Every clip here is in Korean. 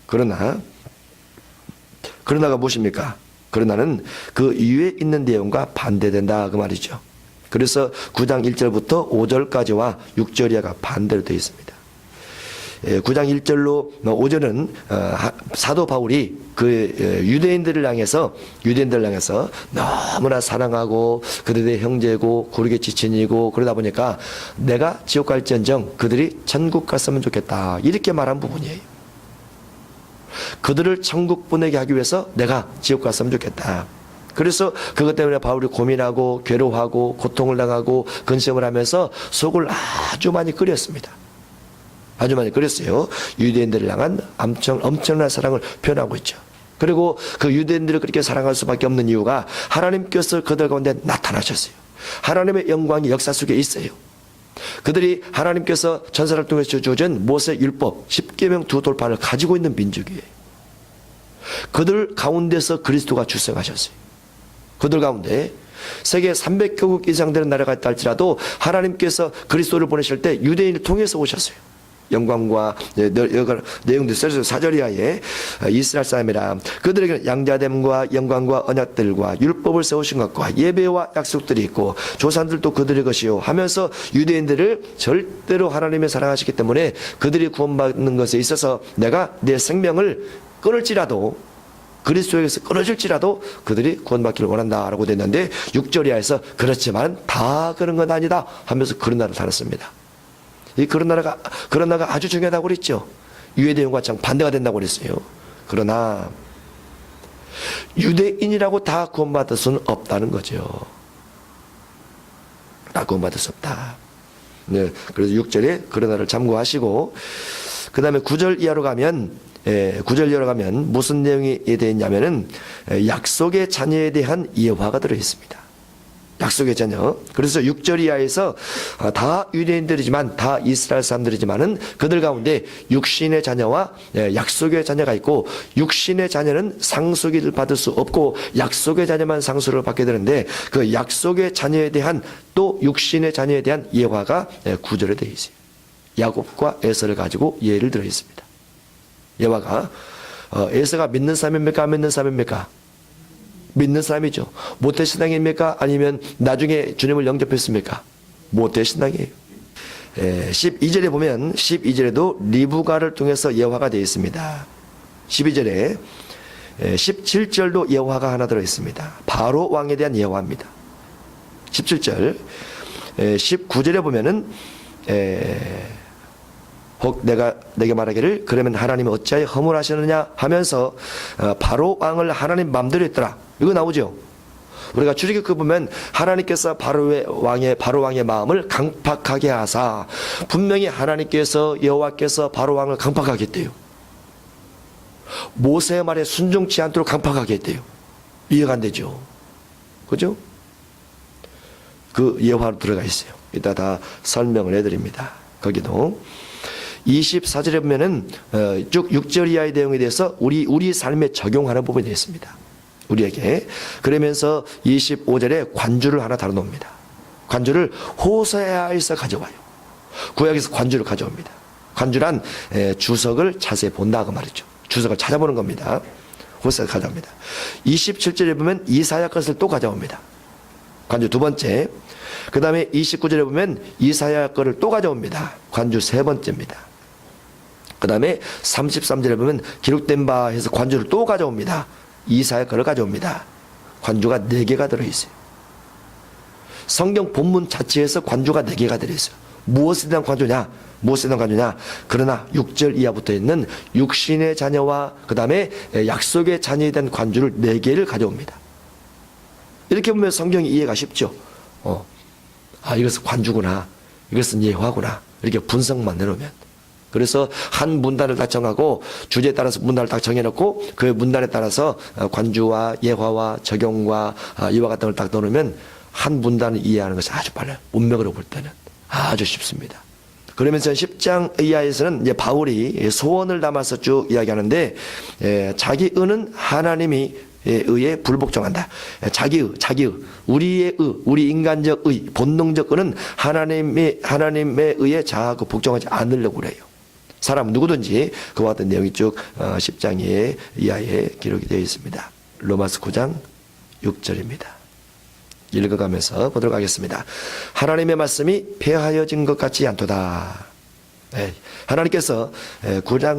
그러나가 무엇입니까? 그러나는 그 위에 있는 내용과 반대된다 그 말이죠. 그래서 9장 1절부터 5절까지와 6절 이하가 반대로 되어 있습니다. 9장 1절로 5절은 사도 바울이 그 유대인들을 향해서 너무나 사랑하고 그들의 형제고 고르게 지친이고 그러다 보니까 내가 지옥 갈지언정 그들이 천국 갔으면 좋겠다 이렇게 말한 부분이에요. 그들을 천국 보내게 하기 위해서 내가 지옥 갔으면 좋겠다. 그래서 그것 때문에 바울이 고민하고 괴로워하고 고통을 당하고 근심을 하면서 속을 아주 많이 끓였습니다. 아주 많이 그랬어요. 유대인들을 향한 엄청난 사랑을 표현하고 있죠. 그리고 그 유대인들을 그렇게 사랑할 수밖에 없는 이유가 하나님께서 그들 가운데 나타나셨어요. 하나님의 영광이 역사 속에 있어요. 그들이 하나님께서 전사를 통해서 주어진 모세 율법 10계명 두 돌판을 가지고 있는 민족이에요. 그들 가운데서 그리스도가 출생하셨어요. 그들 가운데 세계 300개국 이상 되는 나라가 있다 할지라도 하나님께서 그리스도를 보내실 때 유대인을 통해서 오셨어요. 영광과 내용도 써서 4절 이하에 이스라엘 사람이라 그들에게 양자됨과 영광과 언약들과 율법을 세우신 것과 예배와 약속들이 있고 조상들도 그들의 것이요 하면서 유대인들을 절대로 하나님의 사랑하시기 때문에 그들이 구원받는 것에 있어서 내가 내 생명을 끊을지라도 그리스도에게서 끊어질지라도 그들이 구원받기를 원한다라고 됐는데 6절 이하에서 그렇지만 다 그런 건 아니다 하면서 그런 나라를 살았습니다. 이 그런 나라가 아주 중요하다고 그랬죠. 유대인과 정반대가 된다고 그랬어요. 그러나 유대인이라고 다 구원받을 수는 없다는 거죠. 다 구원받을 수 없다. 네, 그래서 6절에 그러나를 참고하시고 그 다음에 9절 이하로 가면 9절 이하로 가면 무슨 내용이 되어 있냐면은 약속의 자녀에 대한 예화가 들어있습니다. 약속의 자녀. 그래서 6절 이하에서 다 유대인들이지만 다 이스라엘 사람들이지만은 그들 가운데 육신의 자녀와 약속의 자녀가 있고 육신의 자녀는 상속을 받을 수 없고 약속의 자녀만 상속을 받게 되는데 그 약속의 자녀에 대한 또 육신의 자녀에 대한 예화가 9절에 되어 있어요. 야곱과 에서를 가지고 예를 들어 있습니다. 예화가 에서가 믿는 사람입니까? 안 믿는 사람입니까? 믿는 사람이죠. 모태신앙입니까? 아니면 나중에 주님을 영접했습니까? 모태신앙이에요. 12절에 보면 12절에도 리브가를 통해서 예화가 되어 있습니다. 12절에 17절도 예화가 하나 들어있습니다. 바로 왕에 대한 예화입니다. 17절 19절에 보면은 혹 내가 내게 말하기를 그러면 하나님이 어찌하여 허물하시느냐 하면서 바로 왕을 하나님 맘대로 했더라. 이거 나오죠. 우리가 출애굽기 보면 하나님께서 바로 왕의 마음을 강팍하게 하사 분명히 하나님께서 여호와께서 바로 왕을 강팍하게 했대요. 모세의 말에 순종치 않도록 강팍하게 했대요. 이해가 안 되죠. 그죠? 그 예화로 들어가 있어요. 이따 다 설명을 해드립니다. 거기도 24절에 보면은 쭉 6절 이하의 내용에 대해서 우리 삶에 적용하는 부분이 되어 있습니다. 우리에게. 그러면서 25절에 관주를 하나 다뤄놓습니다. 관주를 호세아에서 가져와요. 구약에서 관주를 가져옵니다. 관주란 주석을 자세히 본다 그 말이죠. 주석을 찾아보는 겁니다. 호세아가 가져옵니다. 27절에 보면 이사야 것을 또 가져옵니다. 관주 두 번째. 그 다음에 29절에 보면 이사야 거를 또 가져옵니다. 관주 세 번째입니다. 그 다음에 33절에 보면 기록된 바 해서 관주를 또 가져옵니다. 이사야 거를 가져옵니다. 관주가 4개가 들어있어요. 성경 본문 자체에서 관주가 4개가 들어있어요. 무엇에 대한 관주냐? 무엇에 대한 관주냐? 그러나 6절 이하부터 있는 육신의 자녀와 그 다음에 약속의 자녀에 대한 관주를 4개를 가져옵니다. 이렇게 보면 성경이 이해가 쉽죠. 이것은 관주구나. 이것은 예화구나. 이렇게 분석만 내놓으면. 그래서 한 문단을 딱 정하고 주제에 따라서 문단을 딱 정해놓고 그 문단에 따라서 관주와 예화와 적용과 이와 같은 걸 딱 넣으면 한 문단을 이해하는 것이 아주 빨라요. 문맥으로 볼 때는 아주 쉽습니다. 그러면서 10장 이하에서는 이제 바울이 소원을 담아서 쭉 이야기하는데 자기 의는 하나님이 의에 불복종한다. 자기의, 우리의 의, 우리 인간적 의, 본능적 의는 하나님의 의에 자하고 복종하지 않으려고 그래요. 사람 누구든지 그와 같은 내용이 쭉 10장 이하에 기록이 되어 있습니다. 로마서 9장 6절입니다. 읽어가면서 보도록 하겠습니다. 하나님의 말씀이 폐하여진 것 같지 않도다. 네, 하나님께서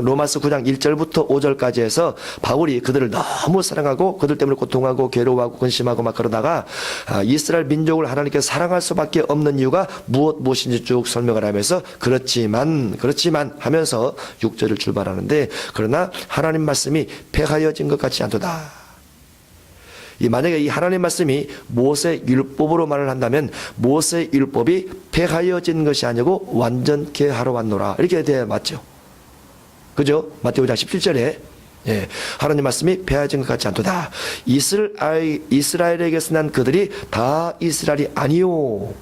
로마서 9장 1절부터 5절까지 해서 바울이 그들을 너무 사랑하고 그들 때문에 고통하고 괴로워하고 근심하고 막 그러다가 이스라엘 민족을 하나님께서 사랑할 수밖에 없는 이유가 무엇인지 쭉 설명을 하면서 그렇지만 하면서 6절을 출발하는데, 그러나 하나님 말씀이 폐하여진 것 같지 않도다. 만약에 이 하나님 말씀이 모세 율법으로 말을 한다면 모세 율법이 폐하여진 것이 아니고 완전케 하러 왔노라, 이렇게 돼야 맞죠. 그죠? 마태복음 5장 17절에 하나님 말씀이 폐하여진 것 같지 않도다. 이스라엘에게서 난 그들이 다 이스라엘이 아니요.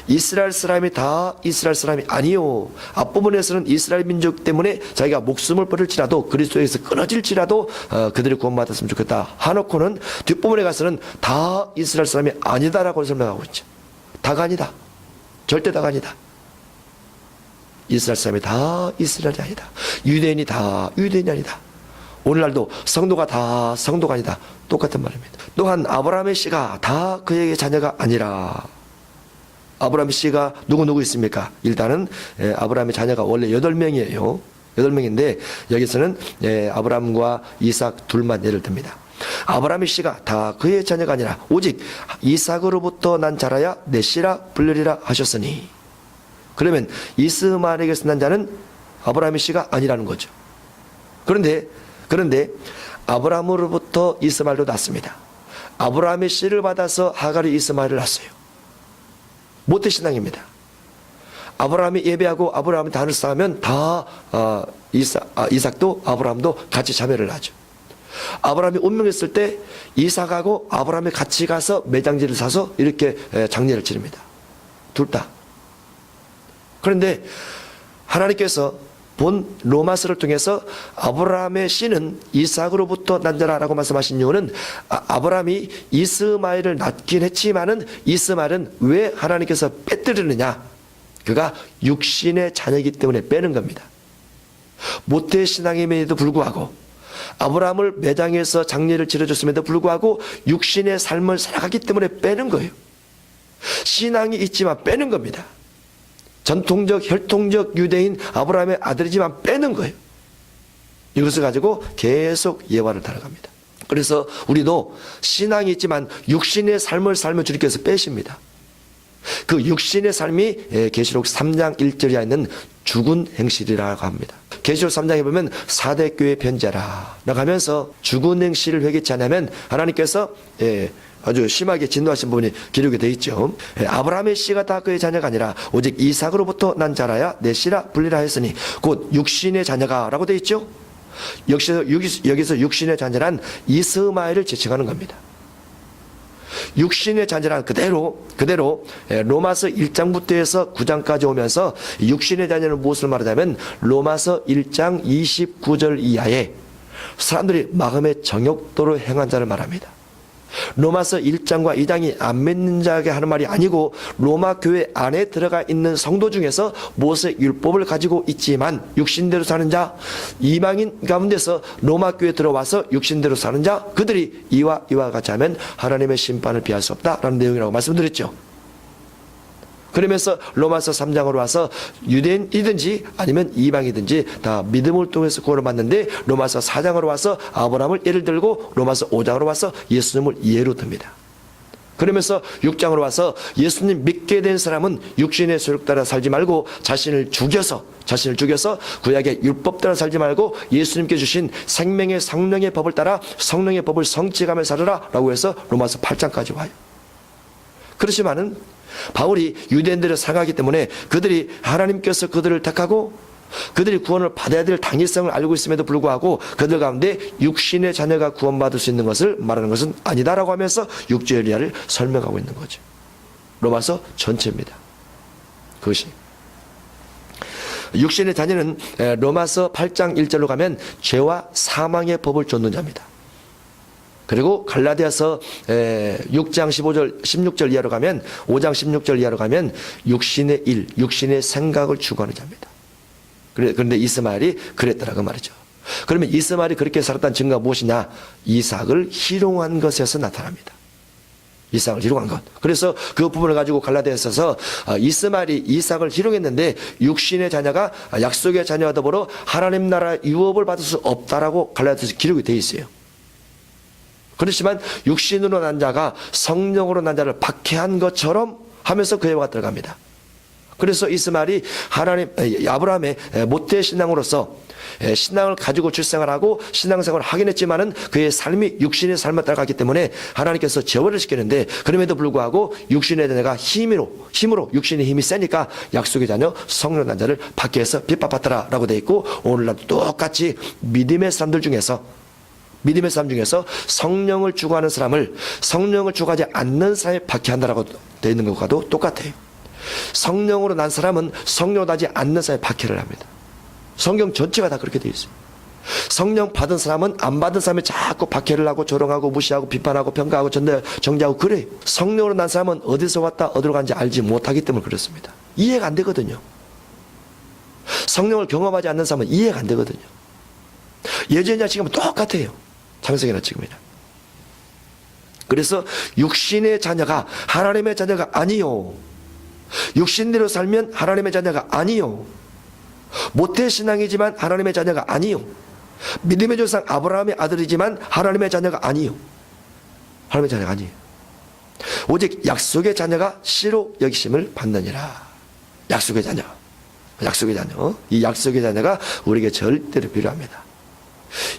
이스라엘 사람이 다 이스라엘 사람이 아니요. 앞부분에서는 이스라엘 민족 때문에 자기가 목숨을 버릴지라도 그리스도에서 끊어질지라도 그들이 구원받았으면 좋겠다 하놓고는 뒷부분에 가서는 다 이스라엘 사람이 아니다라고 설명하고 있죠. 다가 아니다. 절대 다가 아니다. 이스라엘 사람이 다 이스라엘이 아니다. 유대인이 다 유대인이 아니다. 오늘날도 성도가 다 성도가 아니다. 똑같은 말입니다. 또한 아브라함의 씨가 다 그에게 자녀가 아니라. 아브라함의 씨가 누구 있습니까? 일단은 아브라함의 자녀가 원래 8명이에요. 8명인데 여기서는 아브라함과 이삭 둘만 예를 듭니다. 아브라함의 씨가 다 그의 자녀가 아니라 오직 이삭으로부터 난 자라야 내 씨라 불리리라 하셨으니. 그러면 이스마엘에게서 난 자는 아브라함의 씨가 아니라는 거죠. 그런데 아브라함으로부터 이스마엘도 낳습니다. 아브라함의 씨를 받아서 하갈이 이스마엘을 낳았어요. 모태신앙입니다. 아브라함이 예배하고 아브라함이 단을 쌓으면 다 이삭도 아브라함도 같이 자매를 하죠. 아브라함이 운명했을 때 이삭하고 아브라함이 같이 가서 매장지를 사서 이렇게 장례를 치릅니다. 둘 다. 그런데 하나님께서 본 로마서를 통해서 아브라함의 씨는 이삭으로부터 난 자라라고 말씀하신 이유는 아브라함이 이스마엘을 낳긴 했지만은 이스마엘은 왜 하나님께서 빼뜨리느냐? 그가 육신의 자녀이기 때문에 빼는 겁니다. 모태신앙임에도 불구하고 아브라함을 매장해서 장례를 치러줬음에도 불구하고 육신의 삶을 살아가기 때문에 빼는 거예요. 신앙이 있지만 빼는 겁니다. 전통적 혈통적 유대인 아브라함의 아들이지만 빼는 거예요. 이것을 가지고 계속 예화를 달아갑니다. 그래서 우리도 신앙이 있지만 육신의 삶을 살면 주님께서 빼십니다. 그 육신의 삶이 계시록 3장 1절에 있는 죽은 행실이라고 합니다. 계시록 3장에 보면 4대 교회 변제라 라고 하면서 죽은 행실을 회개치 않으면 하나님께서 아주 심하게 진노하신 부분이 기록이 되어 있죠. 아브라함의 씨가 다 그의 자녀가 아니라 오직 이삭으로부터 난 자라야 내 씨라 불리라 했으니 곧 육신의 자녀가 라고 되어 있죠. 여기서 육신의 자녀란 이스마엘을 지칭하는 겁니다. 육신의 자녀란 그대로 로마서 1장부터 해서 9장까지 오면서 육신의 자녀는 무엇을 말하냐면 로마서 1장 29절 이하에 사람들이 마음의 정욕도로 행한 자를 말합니다. 로마서 1장과 2장이 안 믿는 자에게 하는 말이 아니고 로마 교회 안에 들어가 있는 성도 중에서 모세 율법을 가지고 있지만 육신대로 사는 자, 이방인 가운데서 로마 교회에 들어와서 육신대로 사는 자, 그들이 이와 같이 하면 하나님의 심판을 피할 수 없다라는 내용이라고 말씀드렸죠. 그러면서 로마서 3장으로 와서 유대인이든지 아니면 이방이든지 다 믿음을 통해서 구원을 받는데 로마서 4장으로 와서 아브라함을 예를 들고 로마서 5장으로 와서 예수님을 예로 듭니다. 그러면서 6장으로 와서 예수님 믿게 된 사람은 육신의 소욕 따라 살지 말고 자신을 죽여서 구약의 율법 따라 살지 말고 예수님께 주신 생명의 성령의 법을 따라 성령의 법을 성취감을 살으라 라고 해서 로마서 8장까지 와요. 그렇지만은 바울이 유대인들을 사랑하기 때문에 그들이 하나님께서 그들을 택하고 그들이 구원을 받아야 될 당위성을 알고 있음에도 불구하고 그들 가운데 육신의 자녀가 구원받을 수 있는 것을 말하는 것은 아니다라고 하면서 육체의 리아를 설명하고 있는 거죠. 로마서 전체입니다. 그것이 육신의 자녀는 로마서 8장 1절로 가면 죄와 사망의 법을 좇는 자입니다. 그리고 갈라디아서 6장 16절 이하로 가면 5장 16절 이하로 가면 육신의 일, 육신의 생각을 추구하는 자입니다. 그런데 이스마엘이 그랬더라고 말이죠. 그러면 이스마엘이 그렇게 살았다는 증거가 무엇이냐? 이삭을 희롱한 것에서 나타납니다. 이삭을 희롱한 것. 그래서 그 부분을 가지고 갈라디아서 서 이스마엘이 이삭을 희롱했는데 육신의 자녀가 약속의 자녀와 더불어 하나님 나라 유업을 받을 수 없다라고 갈라디아서 기록이 되어 있어요. 그렇지만 육신으로 난 자가 성령으로 난 자를 박해한 것처럼 하면서 그에 와 들어갑니다. 그래서 이스마엘이 아브라함의 모태 신앙으로서 신앙을 가지고 출생을 하고 신앙생활을 하긴 했지만은 그의 삶이 육신의 삶을 따라갔기 때문에 하나님께서 제어를 시키는데, 그럼에도 불구하고 육신의 자녀가 힘으로 육신의 힘이 세니까 약속의 자녀 성령 난 자를 박해해서 핍박받더라라고 되어 있고, 오늘날 똑같이 믿음의 사람 중에서 성령을 추구하는 사람을 성령을 추구하지 않는 사람이 박해한다라고 되어 있는 것과도 똑같아요. 성령으로 난 사람은 성령으로 나지 않는 사람이 박해를 합니다. 성경 전체가 다 그렇게 되어 있어요. 성령 받은 사람은 안 받은 사람이 자꾸 박해를 하고 조롱하고 무시하고 비판하고 평가하고 정죄하고 그래요. 성령으로 난 사람은 어디서 왔다 어디로 간지 알지 못하기 때문에 그렇습니다. 이해가 안 되거든요. 성령을 경험하지 않는 사람은 이해가 안 되거든요. 예전이나 지금은 똑같아요. 창세기나 지금이나. 그래서 육신의 자녀가 하나님의 자녀가 아니요. 육신대로 살면 하나님의 자녀가 아니요. 모태신앙이지만 하나님의 자녀가 아니요. 믿음의 조상 아브라함의 아들이지만 하나님의 자녀가 아니요. 하나님의 자녀가 아니에요. 오직 약속의 자녀가 씨로 여기심을 받느니라. 약속의 자녀. 이 약속의 자녀가 우리에게 절대로 필요합니다.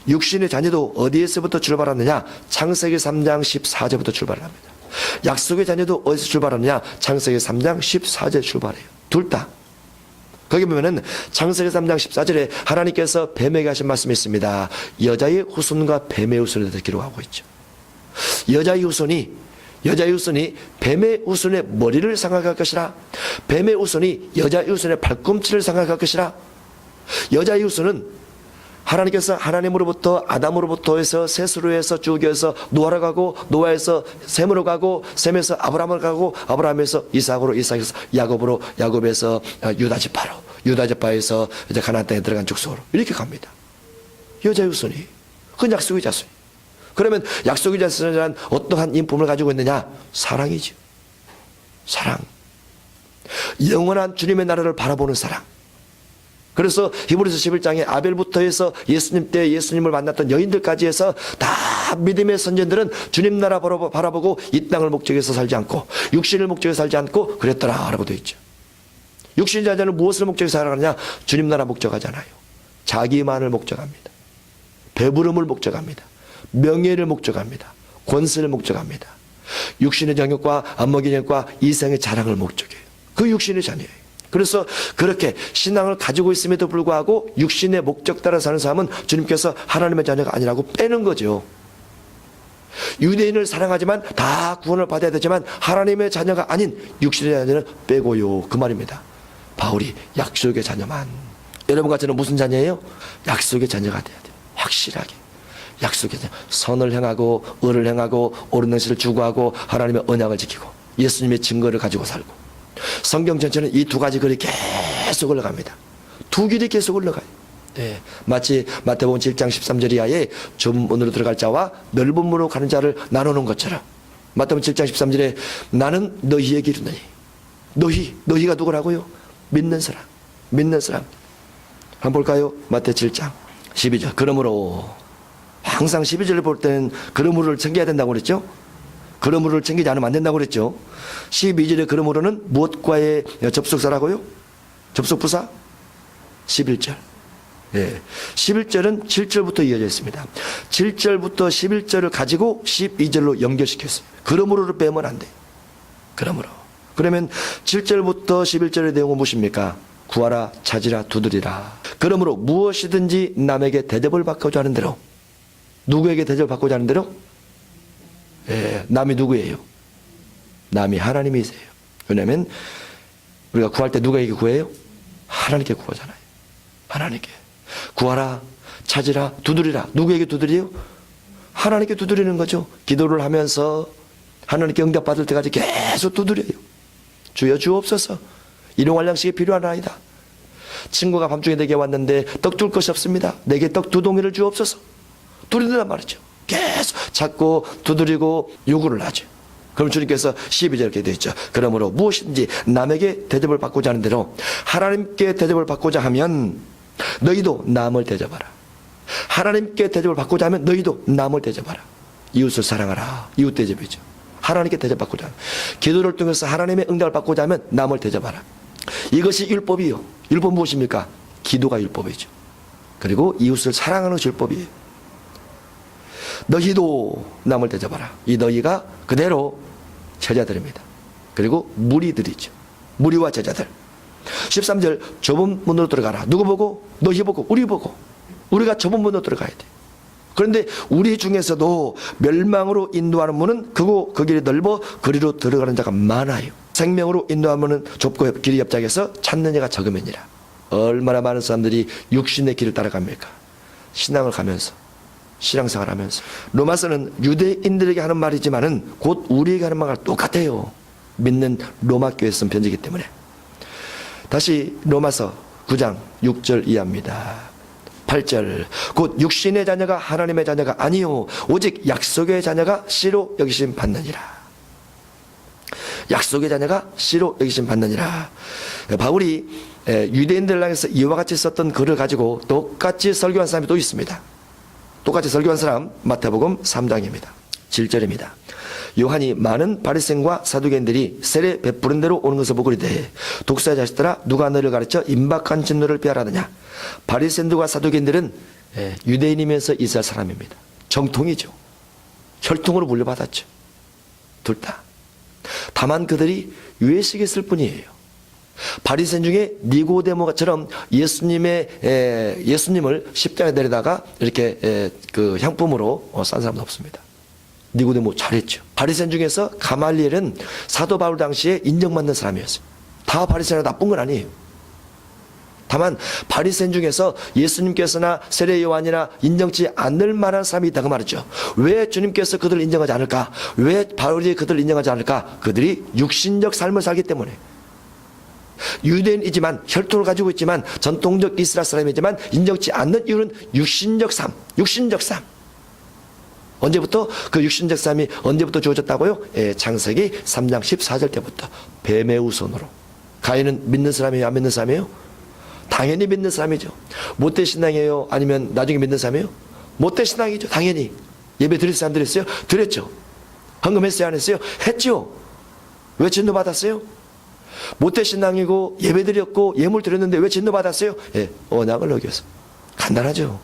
육신의 자녀도 어디에서부터 출발하느냐? 창세기 3장 14절부터 출발을 합니다. 약속의 자녀도 어디서 출발하느냐? 창세기 3장 14절에 출발해요. 둘 다. 거기 보면은 창세기 3장 14절에 하나님께서 뱀에게 하신 말씀이 있습니다. 여자의 후손과 뱀의 후손에 대해서 기록하고 있죠. 여자의 후손이 뱀의 후손의 머리를 상하게 할 것이라, 뱀의 후손이 여자의 후손의 발꿈치를 상하게 할 것이라. 여자의 후손은 하나님께서 하나님으로부터 아담으로부터 해서 셋으로 해서 쭉 해서 노아로 가고, 노아에서 셈으로 가고, 셈에서 아브라함으로 가고, 아브라함에서 이삭으로, 이삭에서 야곱으로, 야곱에서 유다 지파로, 유다 지파에서 이제 가나안 땅에 들어간 족속으로 이렇게 갑니다. 여자의 후손이. 그건 약속의 자손이. 그러면 약속의 자손이란 어떠한 인품을 가지고 있느냐? 사랑이죠. 사랑. 영원한 주님의 나라를 바라보는 사랑. 그래서 히브리서 11장에 아벨부터 해서 예수님 때 예수님을 만났던 여인들까지 해서 다 믿음의 선전들은 주님 나라 바라보고 이 땅을 목적해서 살지 않고 육신을 목적해서 살지 않고 그랬더라 라고 되어 있죠. 육신의 자녀는 무엇을 목적해서 살아가느냐? 주님 나라 목적하잖아요. 자기만을 목적합니다. 배부름을 목적합니다. 명예를 목적합니다. 권세를 목적합니다. 육신의 정욕과 안목의 정욕과 이생의 자랑을 목적해요. 그 육신의 자녀예요. 그래서 그렇게 신앙을 가지고 있음에도 불구하고 육신의 목적 따라 사는 사람은 주님께서 하나님의 자녀가 아니라고 빼는 거죠. 유대인을 사랑하지만 다 구원을 받아야 되지만 하나님의 자녀가 아닌 육신의 자녀는 빼고요. 그 말입니다. 바울이 약속의 자녀만. 여러분과 저는 무슨 자녀예요? 약속의 자녀가 돼야 돼요. 확실하게. 약속의 자녀. 선을 행하고 의를 행하고 옳은 행실을 추구하고 하나님의 언약을 지키고 예수님의 증거를 가지고 살고. 성경 전체는 이 두 가지 글이 계속 올라갑니다. 두 길이 계속 올라가요. 네. 마치 마태복음 7장 13절 이하에 좁은 문으로 들어갈 자와 넓은 문으로 가는 자를 나누는 것처럼 마태복음 7장 13절에 나는 너희에게 이르노니. 너희가 누구라고요? 믿는 사람. 한번 볼까요? 마태 7장 12절. 그러므로 항상 12절을 볼 때는 그러므로를 챙겨야 된다고 그랬죠? 그러므로를 챙기지 않으면 안 된다고 그랬죠. 12절에 그러므로는 무엇과의 접속사라고요? 접속부사? 11절. 예. 11절은 7절부터 이어져 있습니다. 7절부터 11절을 가지고 12절로 연결시켰어요. 그러므로를 빼면 안 돼. 그러므로. 그러면 7절부터 11절의 내용은 무엇입니까? 구하라, 찾으라, 두드리라. 그러므로 무엇이든지 남에게 대접을 받고자 하는 대로. 누구에게 대접을 받고자 하는 대로? 예, 남이 누구예요? 남이 하나님이세요. 왜냐하면 우리가 구할 때 누구에게 구해요? 하나님께 구하잖아요. 하나님께. 구하라, 찾으라, 두드리라. 누구에게 두드려요? 하나님께 두드리는 거죠. 기도를 하면서 하나님께 응답받을 때까지 계속 두드려요. 주여 주옵소서. 일용할 양식이 필요하나이다. 친구가 밤중에 내게 왔는데 떡 줄 것이 없습니다. 내게 떡 2덩이를 주옵소서. 두드린단 말이죠. 계속 찾고 두드리고 요구를 하죠. 그럼 주님께서 12절 이렇게 되어 있죠. 그러므로 무엇인지 남에게 대접을 받고자 하는 대로 하나님께 대접을 받고자 하면 너희도 남을 대접하라. 하나님께 대접을 받고자 하면 너희도 남을 대접하라. 이웃을 사랑하라. 이웃 대접이죠. 하나님께 대접받고자 하면, 기도를 통해서 하나님의 응답을 받고자 하면 남을 대접하라. 이것이 율법이요. 율법 무엇입니까? 기도가 율법이죠. 그리고 이웃을 사랑하는 것이 율법이에요. 너희도 남을 대접하라. 이 너희가 그대로 제자들입니다. 그리고 무리들이죠. 무리와 제자들. 13절 좁은 문으로 들어가라. 누구 보고? 너희 보고, 우리 보고. 우리가 좁은 문으로 들어가야 돼. 그런데 우리 중에서도 멸망으로 인도하는 문은 크고 그 길이 넓어 그리로 들어가는 자가 많아요. 생명으로 인도하는 문은 좁고 길이 협착해서 찾는 자가 적으면이라. 얼마나 많은 사람들이 육신의 길을 따라갑니까? 신앙을 가면서, 신앙생활을 하면서. 로마서는 유대인들에게 하는 말이지만은 곧 우리에게 하는 말과 똑같아요. 믿는 로마 교회에 쓴 편지이기 때문에. 다시 로마서 9장 6절 이하입니다. 8절 곧 육신의 자녀가 하나님의 자녀가 아니요 오직 약속의 자녀가 씨로 여기심 받느니라. 약속의 자녀가 씨로 여기심 받느니라. 바울이 유대인들을 향해서 이와 같이 썼던 글을 가지고 똑같이 설교한 사람이 또 있습니다. 똑같이 설교한 사람 마태복음 3장입니다. 7절입니다. 요한이 많은 바리새인과 사두개인들이 세례 베푸는 대로 오는 것을 보고 이르되 독사의 자식들아 누가 너를 가르쳐 임박한 진노를 피하라느냐. 바리새인들과 사두개인들은 유대인이면서 이스라엘 사람입니다. 정통이죠. 혈통으로 물려받았죠. 둘 다. 다만 그들이 외식했을 뿐이에요. 바리새인 중에 니고데모처럼 예수님을 십자가에 내리다가 이렇게 그 향품으로 싼 사람도 없습니다. 니고데모 잘했죠. 바리새인 중에서 가말리엘은 사도 바울 당시에 인정받는 사람이었어요. 다 바리새인이 나쁜 건 아니에요. 다만 바리새인 중에서 예수님께서나 세례 요한이나 인정치 않을 만한 사람이 있다고 말이죠. 왜 주님께서 그들을 인정하지 않을까? 왜 바울이 그들을 인정하지 않을까? 그들이 육신적 삶을 살기 때문에. 유대인이지만 혈통을 가지고 있지만 전통적 이스라엘 사람이지만 인정치 않는 이유는 육신적 삶. 언제부터? 그 육신적 삶이 언제부터 주어졌다고요? 창세기 3장 14절 때부터 뱀의 후손으로. 가인은 믿는 사람이에요? 안 믿는 사람이에요? 당연히 믿는 사람이죠. 못된 신앙이에요? 아니면 나중에 믿는 사람이에요? 못된 신앙이죠. 당연히. 예배 드릴 사람 드렸어요? 드렸죠. 헌금했어요? 안 했어요? 했죠. 왜 진노 받았어요? 못된 신앙이고 예배 드렸고 예물 드렸는데 왜 진노 받았어요? 언약을 어겨서. 간단하죠.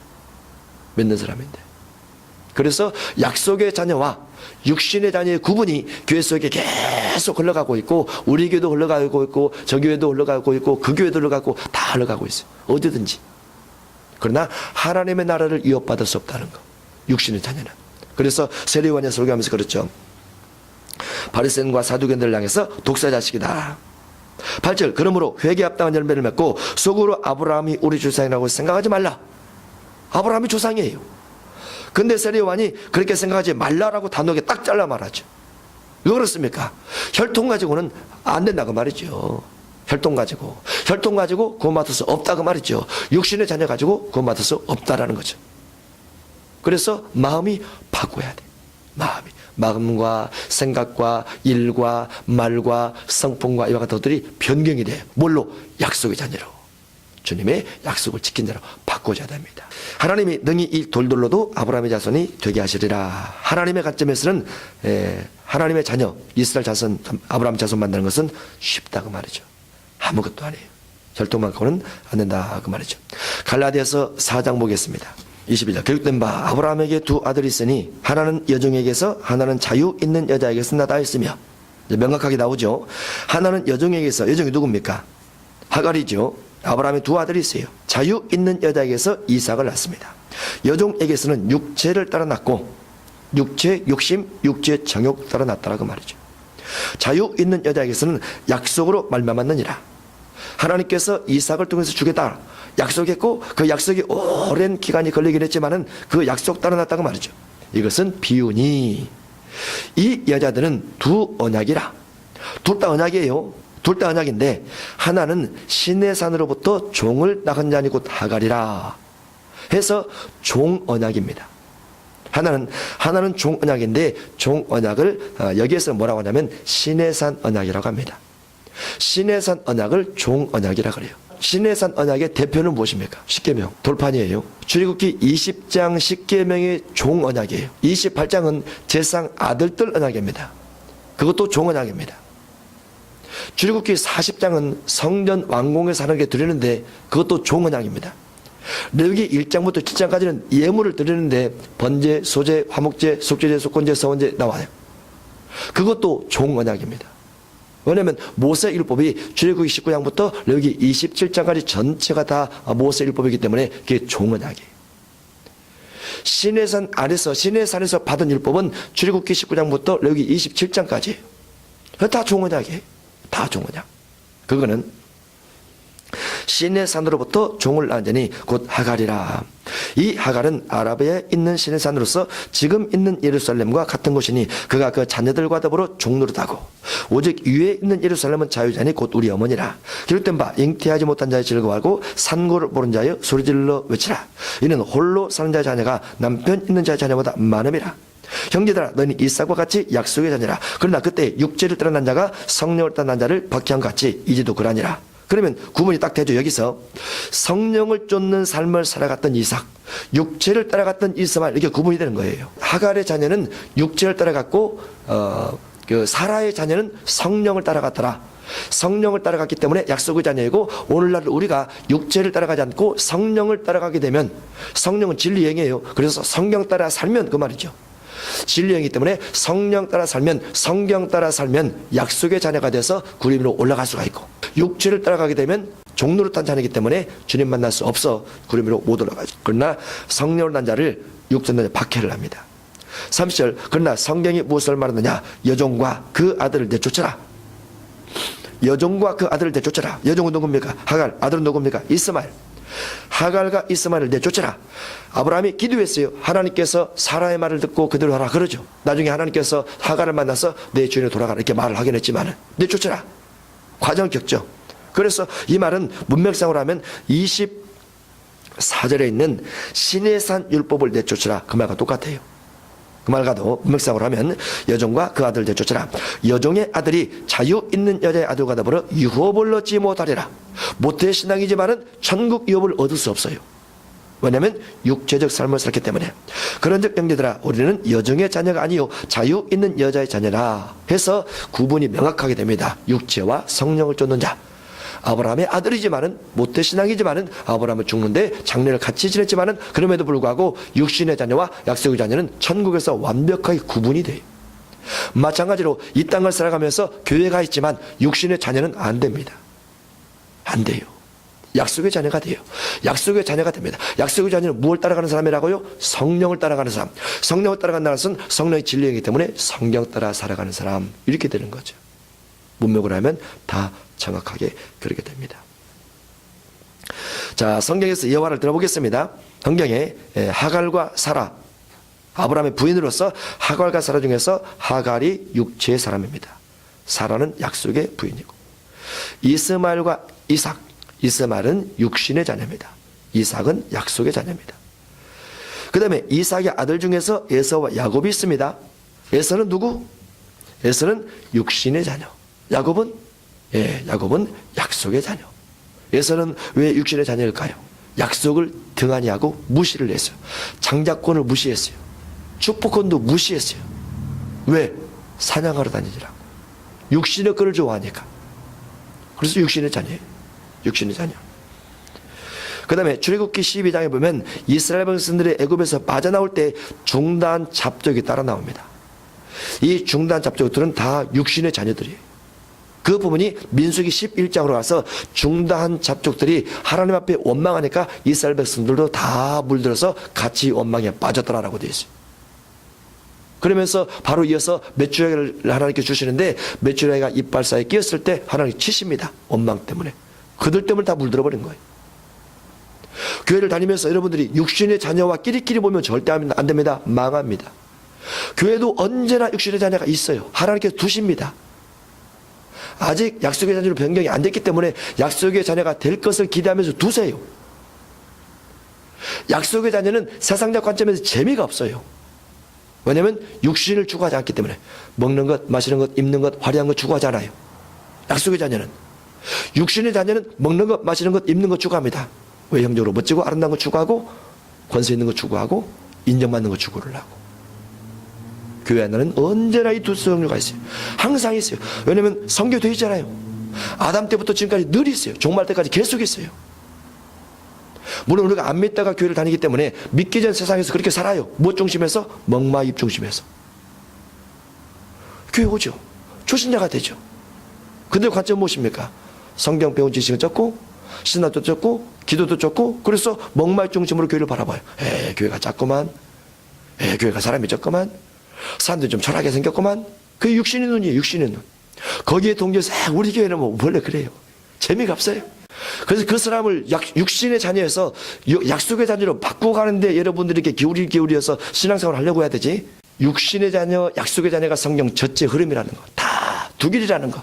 믿는 사람인데. 그래서 약속의 자녀와 육신의 자녀의 구분이 교회 속에 계속 흘러가고 있고 우리 교회도 흘러가고 있고 저 교회도 흘러가고 있고 그 교회도 흘러가고 다 흘러가고 있어요. 어디든지. 그러나 하나님의 나라를 위협받을 수 없다는 거. 육신의 자녀는. 그래서 세례요한이 설교하면서 그렇죠. 바리새인과 사두개인들을 향해서 독사 자식이다. 8절 그러므로 회개에 합당한 열매를 맺고 속으로 아브라함이 우리 조상이라고 생각하지 말라. 아브라함이 조상이에요. 근데 세례요한이 그렇게 생각하지 말라라고 단호하게 딱 잘라 말하죠. 왜 그렇습니까? 혈통 가지고는 안 된다고 말이죠. 혈통 가지고 구원 받을 수 없다고 말이죠. 육신의 자녀 가지고 구원 받을 수 없다라는 거죠. 그래서 마음이 바꿔야 돼. 마음과 생각과 일과 말과 성품과 이와 같은 것들이 변경이 돼요. 뭘로? 약속의 자녀로. 주님의 약속을 지킨 자로 바꿔줘야 됩니다. 하나님이 능히 이 돌들로도 아브라함의 자손이 되게 하시리라. 하나님의 관점에서는 하나님의 자녀 이스라엘 자손 아브라함 자손 만드는 것은 쉽다고 말이죠. 아무것도 아니에요. 혈통만 갖고는 안 된다 그 말이죠. 갈라디아서 4장 보겠습니다. 21절 교육된 바 아브라함에게 두 아들이 있으니 하나는 여종에게서 하나는 자유 있는 여자에게서 나다했으며 명확하게 나오죠. 하나는 여종에게서. 여종이 누굽니까? 하갈이죠. 아브라함의 두 아들이 있어요. 자유 있는 여자에게서 이삭을 낳습니다. 여종에게서는 육체를 따라 낳고 육체 욕심, 육체 정욕 따라 낳았다라고 말이죠. 자유 있는 여자에게서는 약속으로 말미암았느니라. 하나님께서 이삭을 통해서 주겠다 약속했고 그 약속이 오랜 기간이 걸리긴 했지만은 그 약속 따라 낳았다고 말이죠. 이것은 비유니 이 여자들은 두 언약이라. 둘 다 언약이에요. 둘 다 언약인데 하나는 시내산으로부터 종을 낳은 자니 곧 하갈이라 해서 종언약입니다. 하나는 종언약인데 종언약을 여기에서 뭐라고 하냐면 시내산 언약이라고 합니다. 시내산 언약을 종언약이라 그래요. 시내산 언약의 대표는 무엇입니까? 십계명 돌판이에요. 출애굽기 20장 십계명의 종언약이에요. 28장은 제사장 아들들 언약입니다. 그것도 종언약입니다. 출애굽기 40장은 성전 완공에서 하는 게 드리는데 그것도 종언약입니다. 레위기 1장부터 7장까지는 예물을 드리는데 번제, 소제, 화목제, 속죄제, 속건제, 서원제 나와요. 그것도 종언약입니다. 왜냐하면 모세율법이 출애굽기 19장부터 레위기 27장까지 전체가 다 모세율법이기 때문에 그게 종언약이에요. 시내산에서 받은 율법은 출애굽기 19장부터 레위기 27장까지예요. 다 종언약이에요. 다 종언약. 그거는 시내산으로부터 종을 낳은 자니 곧 하갈이라. 이 하갈은 아라비아에 있는 시내산으로서 지금 있는 예루살렘과 같은 곳이니 그가 그 자녀들과 더불어 종노릇하고 오직 위에 있는 예루살렘은 자유자니 곧 우리 어머니라. 기록된 바 잉태하지 못한 자의 즐거워하고 산고를 모른 자여 소리질러 외치라. 이는 홀로 사는 자의 자녀가 남편 있는 자의 자녀보다 많음이라. 형제들아 너희는 이삭과 같이 약속의 자녀라. 그러나 그때 육체를 떠난 자가 성령을 떠난 자를 박해한 것 같이 이제도 그러니라. 그러면 구분이 딱 되죠. 여기서 성령을 쫓는 삶을 살아갔던 이삭, 육체를 따라갔던 이스마엘, 이렇게 구분이 되는 거예요. 하갈의 자녀는 육체를 따라갔고 사라의 자녀는 성령을 따라갔더라. 성령을 따라갔기 때문에 약속의 자녀이고 오늘날 우리가 육체를 따라가지 않고 성령을 따라가게 되면 성령은 진리행이에요. 그래서 성경 따라 살면 그 말이죠. 진리행이기 때문에 성령 따라 살면 성경 따라 살면 약속의 자녀가 돼서 구름으로 올라갈 수가 있고 육체를 따라가게 되면 종노릇한 자녀이기 때문에 주님 만날 수 없어 구름으로 못 올라가죠. 그러나 성령을 난 자를 육체는 박해를 합니다. 30절 그러나 성경이 무엇을 말하느냐 여종과 그 아들을 내쫓아라. 여종과 그 아들을 내쫓아라. 여종은 누굽니까? 하갈. 아들은 누굽니까? 이스마엘. 하갈과 이스마엘을 내쫓아라. 아브라함이 기도했어요. 하나님께서 사라의 말을 듣고 그대로 하라 그러죠. 나중에 하나님께서 하갈을 만나서 내 주인으로 돌아가라 이렇게 말을 하긴 했지만 내쫓아라. 과정을 겪죠. 그래서 이 말은 문맥상으로 하면 24절에 있는 시내산 율법을 내쫓아라 그 말과 똑같아요. 그 말과도 문맥상으로 하면 여종과 그 아들을 내쫓아라. 여종의 아들이 자유 있는 여자의 아들과 더불어 유업을 얻지 못하리라. 모태의 신앙이지만은 천국 유업을 얻을 수 없어요. 왜냐하면 육체적 삶을 살기 때문에. 그런즉 형제들아 우리는 여종의 자녀가 아니요 자유 있는 여자의 자녀라 해서 구분이 명확하게 됩니다. 육체와 성령을 쫓는 자. 아브라함의 아들이지만은 모태 신앙이지만은 아브라함은 죽는데 장례를 같이 지냈지만은 그럼에도 불구하고 육신의 자녀와 약속의 자녀는 천국에서 완벽하게 구분이 돼요. 마찬가지로 이 땅을 살아가면서 교회가 있지만 육신의 자녀는 안 됩니다. 안 돼요. 약속의 자녀가 돼요. 약속의 자녀가 됩니다. 약속의 자녀는 무엇을 따라가는 사람이라고요? 성령을 따라가는 사람. 성령을 따라간다는 것은 성령의 진리이기 때문에 성경 따라 살아가는 사람 이렇게 되는 거죠. 문맥으로 하면 다 정확하게 그렇게 됩니다. 자, 성경에서 여호와를 들어보겠습니다. 성경에 하갈과 사라, 아브라함의 부인으로서 하갈과 사라 중에서 하갈이 육체의 사람입니다. 사라는 약속의 부인이고 이스마엘과 이삭, 이스마엘은 육신의 자녀입니다. 이삭은 약속의 자녀입니다. 그 다음에 이삭의 아들 중에서 에서와 야곱이 있습니다. 에서는 누구? 에서는 육신의 자녀. 야곱은 약속의 자녀. 에서는 왜 육신의 자녀일까요? 약속을 등한히 하고 무시를 했어요. 장자권을 무시했어요. 축복권도 무시했어요. 왜? 사냥하러 다니더라고. 육신의 끈을 좋아하니까. 그래서 육신의 자녀예요. 육신의 자녀. 그 다음에 출애굽기 12장에 보면 이스라엘 백성들의 애굽에서 빠져나올 때 중단 잡족이 따라 나옵니다. 이 중단 잡족들은 다 육신의 자녀들이에요. 그 부분이 민수기 11장으로 가서 중단 잡족들이 하나님 앞에 원망하니까 이스라엘 백성들도 다 물들어서 같이 원망에 빠졌더라라고 되어 있어요. 그러면서 바로 이어서 메추라기를 하나님께 주시는데 메추라기가 이빨 사이에 끼었을 때 하나님 치십니다. 원망 때문에. 그들 때문에 다 물들어 버린 거예요. 교회를 다니면서 여러분들이 육신의 자녀와 끼리끼리 보면 절대 안 됩니다. 망합니다. 교회도 언제나 육신의 자녀가 있어요. 하나님께서 두십니다. 아직 약속의 자녀로 변경이 안 됐기 때문에 약속의 자녀가 될 것을 기대하면서 두세요. 약속의 자녀는 세상적 관점에서 재미가 없어요. 왜냐하면 육신을 추구하지 않기 때문에. 먹는 것, 마시는 것, 입는 것, 화려한 것 추구하지 않아요. 약속의 자녀는. 육신의 자녀는 먹는 것, 마시는 것, 입는 것 추구합니다. 외형적으로 멋지고 아름다운 것 추구하고, 권세 있는 것 추구하고, 인정받는 것 추구를 하고. 교회 안에는 언제나 이 두 종류가 있어요. 항상 있어요. 왜냐하면 성경에 있잖아요. 아담 때부터 지금까지 늘 있어요. 종말 때까지 계속 있어요. 물론 우리가 안 믿다가 교회를 다니기 때문에 믿기 전 세상에서 그렇게 살아요. 무엇 중심에서? 먹마 입 중심에서. 교회 오죠. 초신자가 되죠. 근데 관점은 무엇입니까? 성경 배운 지식은 적고, 신학도 적고, 기도도 적고, 그래서 먹마 입 중심으로 교회를 바라봐요. 교회가 작구만. 교회가 사람이 적구만. 사람들이 좀 철학하게 생겼구만. 그게 육신의 눈이에요. 육신의 눈. 거기에 동기해서 우리 교회는 뭐 원래 그래요. 재미가 없어요. 그래서 그 사람을 육신의 자녀에서 약속의 자녀로 바꾸고 가는데 여러분들이 이렇게 기울여서 신앙생활을 하려고 해야 되지. 육신의 자녀, 약속의 자녀가 성경 전체 흐름이라는 거. 다 두 길이라는 거.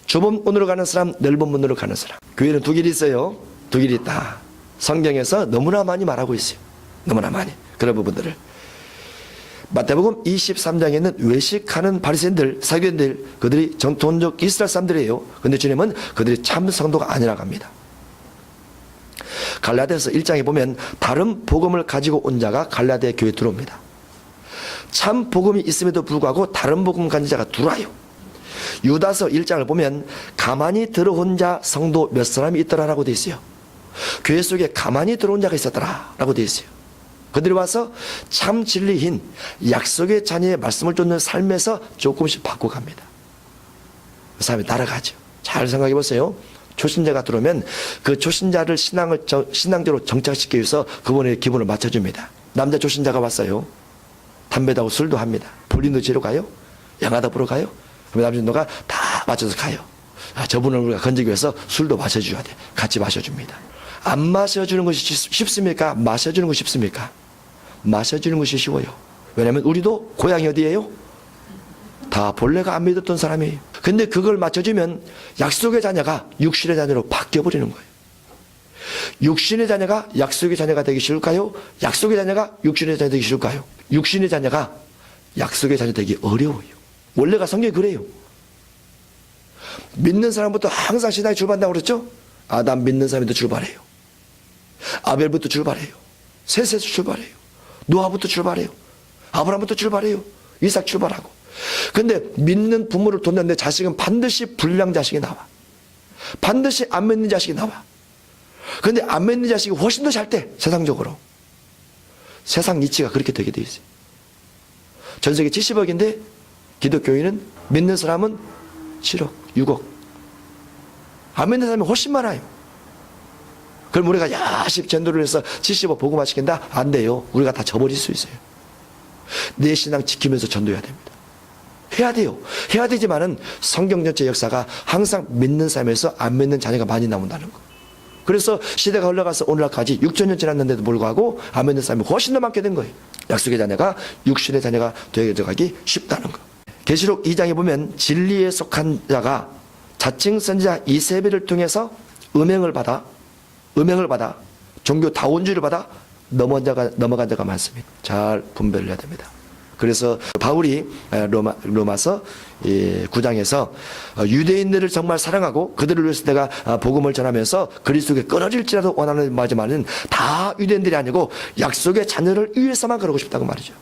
좁은 문으로 가는 사람, 넓은 문으로 가는 사람. 교회는 두 길이 있어요. 두 길이 있다. 성경에서 너무나 많이 말하고 있어요. 너무나 많이. 그런 부분들을. 마태복음 23장에는 외식하는 바리새인들, 사교인들, 그들이 전통적 이스라엘 사람들이에요. 그런데 주님은 그들이 참 성도가 아니라고 합니다. 갈라디아서 1장에 보면 다른 복음을 가지고 온 자가 갈라디아 교회에 들어옵니다. 참 복음이 있음에도 불구하고 다른 복음 가진 자가 들어와요. 유다서 1장을 보면 가만히 들어온 자 성도 몇 사람이 있더라라고 되어 있어요. 교회 속에 가만히 들어온 자가 있었더라라고 되어 있어요. 그들이 와서 참 진리인 약속의 자녀의 말씀을 쫓는 삶에서 조금씩 바꿔갑니다. 그 사람이 따라가죠. 잘 생각해 보세요. 초신자가 들어오면 그 초신자를 신앙적으로 정착시키기 위해서 그분의 기분을 맞춰줍니다. 남자 초신자가 왔어요. 담배도 하고 술도 합니다. 볼링도 치러 가요. 양하다 보러 가요. 그럼 남자 신도가 다 맞춰서 가요. 저분을 우리가 건지기 위해서 술도 마셔줘야 돼. 같이 마셔줍니다. 안 마셔주는 것이 쉽습니까? 마셔주는 것이 쉽습니까? 마셔주는 것이 쉬워요. 왜냐하면 우리도 고향이 어디예요? 다 본래가 안 믿었던 사람이에요. 근데 그걸 맞춰주면 약속의 자녀가 육신의 자녀로 바뀌어버리는 거예요. 육신의 자녀가 약속의 자녀가 되기 쉬울까요? 약속의 자녀가 육신의 자녀 되기 쉬울까요? 육신의 자녀가 약속의 자녀 되기 어려워요. 원래가 성경이 그래요. 믿는 사람부터 항상 신앙이 출발한다고 그랬죠? 아담 믿는 사람부터 출발해요. 아벨부터 출발해요. 셋에서 출발해요. 노아부터 출발해요. 아브라함부터 출발해요. 이삭 출발하고. 근데 믿는 부모를 돕는데 자식은 반드시 불량 자식이 나와. 반드시 안 믿는 자식이 나와. 근데 안 믿는 자식이 훨씬 더 잘 돼. 세상적으로. 세상 이치가 그렇게 되게 돼 있어요. 전 세계 70억인데 기독교인은 믿는 사람은 7억, 6억. 안 믿는 사람이 훨씬 많아요. 그럼 우리가 야식 전도를 해서 70억 복음화 시킨다? 안 돼요. 우리가 다 져버릴 수 있어요. 내 신앙 지키면서 전도해야 됩니다. 해야 돼요. 해야 되지만은 성경 전체 역사가 항상 믿는 삶에서 안 믿는 자녀가 많이 나온다는 거. 그래서 시대가 흘러가서 오늘날까지 6,000년 지났는데도 불구하고 안 믿는 사람이 훨씬 더 많게 된 거예요. 약속의 자녀가 육신의 자녀가 되어가기 쉽다는 거. 계시록 2장에 보면 진리에 속한 자가 자칭 선지자 이세벨을 통해서 음행을 받아 종교 다원주의를 받아 넘어간 자가 많습니다. 잘 분별을 해야 됩니다. 그래서 바울이 로마서 9장에서 유대인들을 정말 사랑하고 그들을 위해서 내가 복음을 전하면서 그리스도에 끊어질지라도 원하는 말이지만은 다 유대인들이 아니고 약속의 자녀를 위해서만 그러고 싶다고 말이죠.